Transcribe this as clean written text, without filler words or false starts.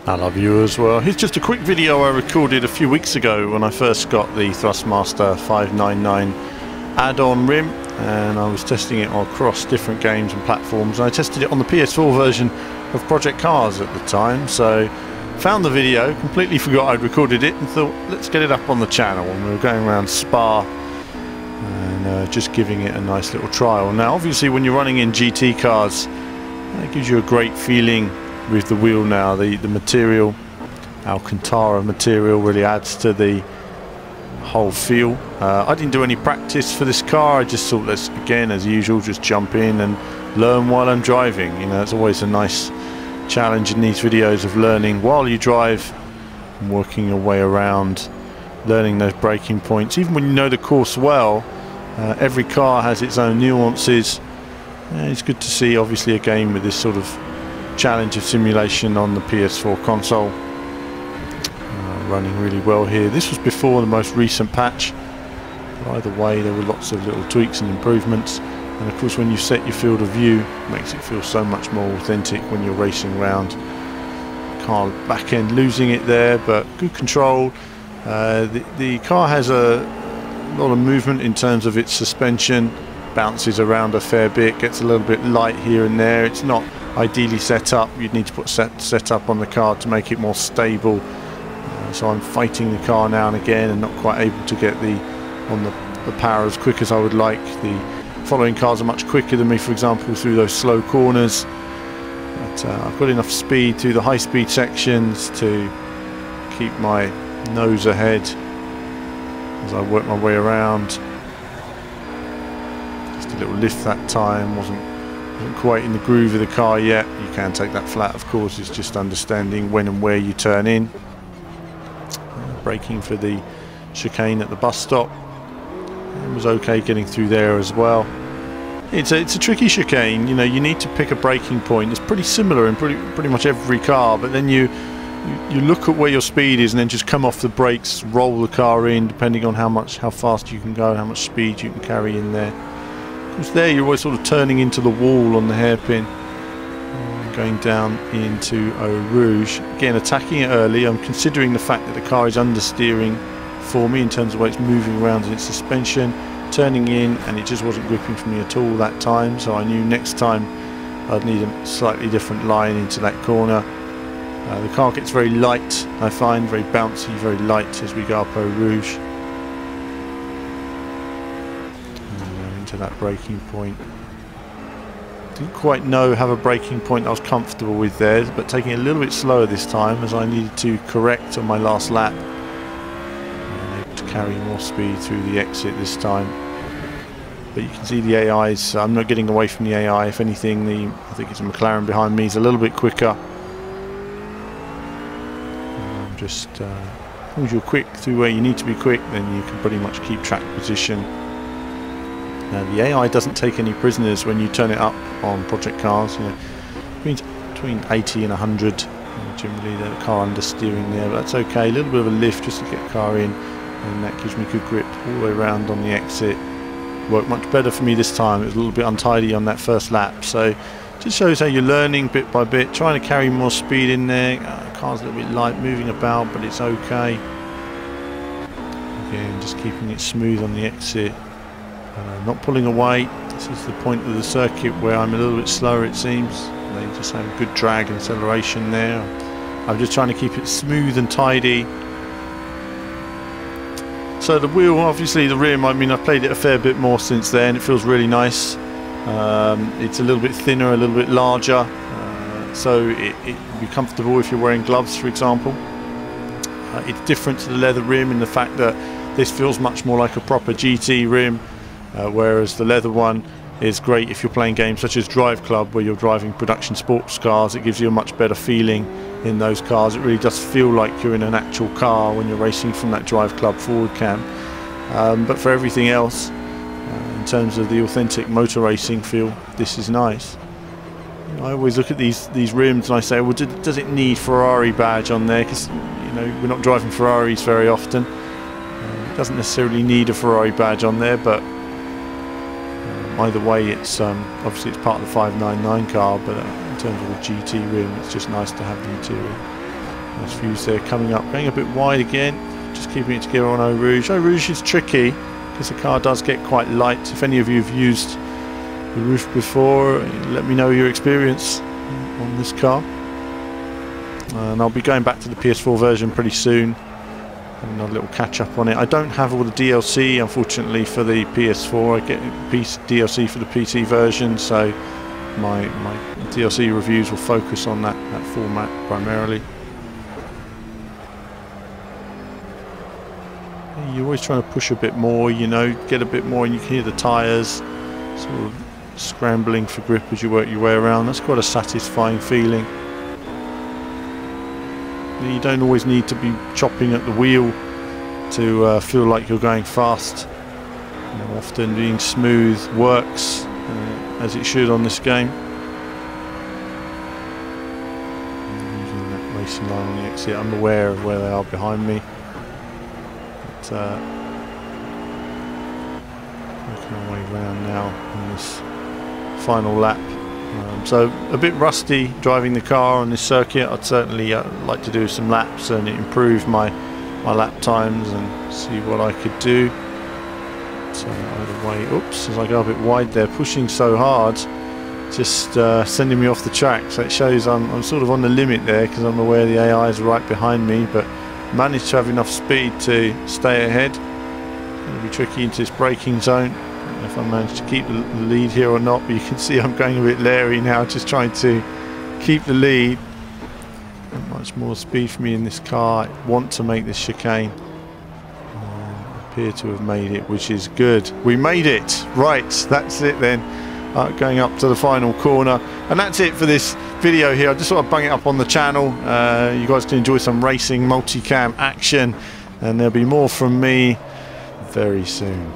Hello viewers, well here's just a quick video I recorded a few weeks ago when I first got the Thrustmaster 599 add-on rim, and I was testing it across different games and platforms. I tested it on the PS4 version of Project Cars at the time, so found the video, completely forgot I'd recorded it and thought let's get it up on the channel. And we were going around Spa and just giving it a nice little trial. Now obviously when you're running in GT cars, it gives you a great feeling with the wheel. Now the material, Alcantara material, really adds to the whole feel. I didn't do any practice for this car. I just thought let's, again as usual, just jump in and learn while I'm driving. You know, it's always a nice challenge in these videos of learning while you drive and working your way around, learning those braking points. Even when you know the course well, every car has its own nuances. It's good to see obviously a game with this sort of challenge of simulation on the PS4 console. Running really well here. This was before the most recent patch, but either way there were lots of little tweaks and improvements, and of course when you set your field of view it makes it feel so much more authentic when you're racing around. Car back end losing it there, but good control. The car has a lot of movement in terms of its suspension, bounces around a fair bit, gets a little bit light here and there. It's not ideally set up. You'd need to put set up on the car to make it more stable. So I'm fighting the car now and again and not quite able to get the power as quick as I would like. The following cars are much quicker than me, for example, through those slow corners. But I've got enough speed through the high speed sections to keep my nose ahead as I work my way around. Just a little lift that time, wasn't quite in the groove of the car yet. You can take that flat, of course. It's just understanding when and where you turn in. Braking for the chicane at the bus stop. It was okay getting through there as well. It's a tricky chicane. You know, you need to pick a braking point. It's pretty similar in pretty much every car, but then you look at where your speed is and then just come off the brakes, roll the car in, depending on how fast you can go and how much speed you can carry in there. Because there you're always sort of turning into the wall on the hairpin, going down into Eau Rouge. Again, attacking it early. I'm considering the fact that the car is understeering for me in terms of the way it's moving around in its suspension, turning in, and it just wasn't gripping for me at all that time. So I knew next time I'd need a slightly different line into that corner. The car gets very light, I find, very bouncy, very light as we go up Eau Rouge. Into that braking point. Didn't quite have a braking point I was comfortable with there, but taking it a little bit slower this time as I needed to correct on my last lap. And able to carry more speed through the exit this time. But you can see the AI's, I'm not getting away from the AI. If anything, I think it's a McLaren behind me, is a little bit quicker. Just as long as you're quick through where you need to be quick, then you can pretty much keep track position. Now the AI doesn't take any prisoners when you turn it up on Project Cars. You know, between 80 and 100, generally the car understeering there, but that's okay. A little bit of a lift just to get the car in, and that gives me good grip all the way around on the exit. Worked much better for me this time. It was a little bit untidy on that first lap, so just shows how you're learning bit by bit, trying to carry more speed in there. The car's a little bit light, moving about, but it's okay. Again, just keeping it smooth on the exit. Not pulling away. This is the point of the circuit where I'm a little bit slower, it seems. They just have a good drag and acceleration there. I'm just trying to keep it smooth and tidy. So the wheel, obviously the rim, I mean I've played it a fair bit more since then. It feels really nice. It's a little bit thinner, a little bit larger, so it will be comfortable if you're wearing gloves, for example. It's different to the leather rim in the fact that this feels much more like a proper GT rim. Whereas the leather one is great if you're playing games such as Drive Club, where you're driving production sports cars. It gives you a much better feeling in those cars. It really does feel like you're in an actual car when you're racing from that Drive Club forward cam. But for everything else, in terms of the authentic motor racing feel, this is nice. You know, I always look at these rims and I say, well, does it need Ferrari badge on there? Because you know we're not driving Ferraris very often. It doesn't necessarily need a Ferrari badge on there, but either way, it's obviously it's part of the 599 car, but in terms of the GT rim, it's just nice to have the interior. Those views there coming up, going a bit wide again, just keeping it together on Eau Rouge. Eau Rouge is tricky because the car does get quite light. If any of you have used the RUF before, let me know your experience on this car. And I'll be going back to the PS4 version pretty soon, and a little catch up on it. I don't have all the DLC unfortunately for the PS4. I get DLC for the PC version, so my DLC reviews will focus on that format primarily. You're always trying to push a bit more, you know, get a bit more, and you can hear the tyres sort of scrambling for grip as you work your way around. That's quite a satisfying feeling. You don't always need to be chopping at the wheel to feel like you're going fast. You know, often being smooth works as it should on this game. Using that racing line on the exit, I'm aware of where they are behind me. But, working our way around now on this final lap. So a bit rusty driving the car on this circuit. I'd certainly like to do some laps and improve my lap times and see what I could do. So either way, oops, as I go a bit wide there, pushing so hard, just sending me off the track. So it shows I'm sort of on the limit there because I'm aware the AI is right behind me, but managed to have enough speed to stay ahead. It's going to be tricky into this braking zone. I don't know if I managed to keep the lead here or not, but you can see I'm going a bit leery now, just trying to keep the lead. Not much more speed for me in this car. I want to make this chicane. Appear to have made it, which is good. We made it! Right, that's it then. Going up to the final corner, and that's it for this video here. I just thought I'd bang it up on the channel. You guys can enjoy some racing multicam action, and there'll be more from me very soon.